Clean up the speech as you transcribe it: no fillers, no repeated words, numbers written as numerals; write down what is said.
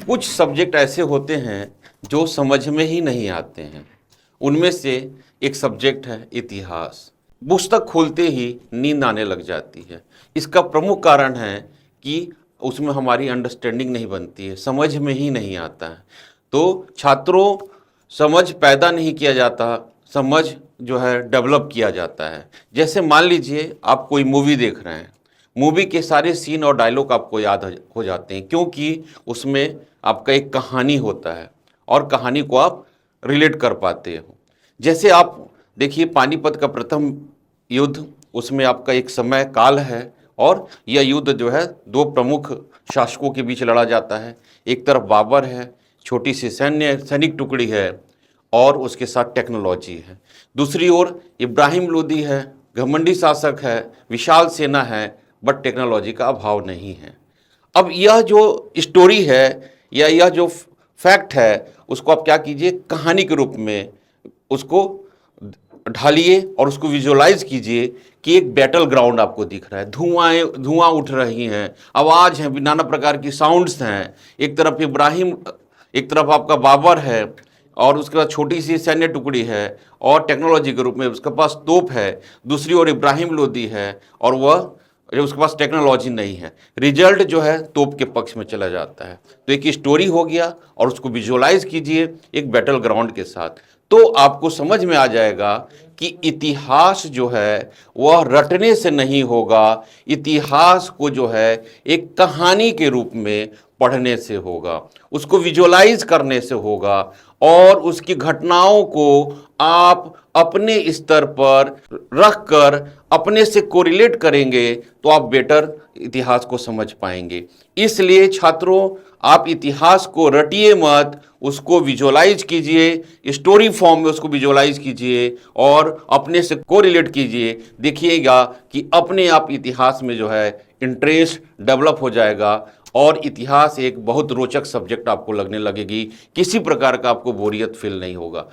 कुछ सब्जेक्ट ऐसे होते हैं जो समझ में ही नहीं आते हैं। उनमें से एक सब्जेक्ट है इतिहास। पुस्तक खोलते ही नींद आने लग जाती है। इसका प्रमुख कारण है कि उसमें हमारी अंडरस्टैंडिंग नहीं बनती है, समझ में ही नहीं आता है। तो छात्रों, समझ पैदा नहीं किया जाता, समझ जो है डेवलप किया जाता है। जैसे मान लीजिए आप कोई मूवी देख रहे हैं, मूवी के सारे सीन और डायलॉग आपको याद हो जाते हैं, क्योंकि उसमें आपका एक कहानी होता है और कहानी को आप रिलेट कर पाते हो। जैसे आप देखिए पानीपत का प्रथम युद्ध, उसमें आपका एक समय काल है और यह युद्ध जो है दो प्रमुख शासकों के बीच लड़ा जाता है। एक तरफ बाबर है, छोटी सी सैनिक टुकड़ी है और उसके साथ टेक्नोलॉजी है। दूसरी ओर इब्राहिम लोदी है, घमंडी शासक है, विशाल सेना है, बट टेक्नोलॉजी का अभाव नहीं है। अब यह जो स्टोरी है या यह जो फैक्ट है, उसको आप क्या कीजिए, कहानी के रूप में उसको ढालिए और उसको विजुअलाइज कीजिए कि एक बैटल ग्राउंड आपको दिख रहा है, धुआं उठ रही हैं, आवाज़ हैं, नाना प्रकार की साउंड्स हैं। एक तरफ इब्राहिम, एक तरफ आपका बाबर है और उसके बाद छोटी सी सैन्य टुकड़ी है और टेक्नोलॉजी के रूप में उसके पास तोप है। दूसरी ओर इब्राहिम लोदी है और वह उसके पास टेक्नोलॉजी नहीं है। रिजल्ट जो है तोप के पक्ष में चला जाता है। तो एक स्टोरी हो गया और उसको विजुअलाइज कीजिए एक बैटल ग्राउंड के साथ, तो आपको समझ में आ जाएगा कि इतिहास जो है वह रटने से नहीं होगा। इतिहास को जो है एक कहानी के रूप में पढ़ने से होगा, उसको विजुअलाइज करने से होगा और उसकी घटनाओं को आप अपने स्तर पर रख कर अपने से कोरिलेट करेंगे तो आप बेटर इतिहास को समझ पाएंगे। इसलिए छात्रों, आप इतिहास को रटिए मत, उसको विजुअलाइज कीजिए, स्टोरी फॉर्म में उसको विजुअलाइज कीजिए और अपने से कोरिलेट कीजिए। देखिएगा कि अपने आप इतिहास में जो है इंटरेस्ट डेवलप हो जाएगा और इतिहास एक बहुत रोचक सब्जेक्ट आपको लगने लगेगी। किसी प्रकार का आपको बोरियत फील नहीं होगा।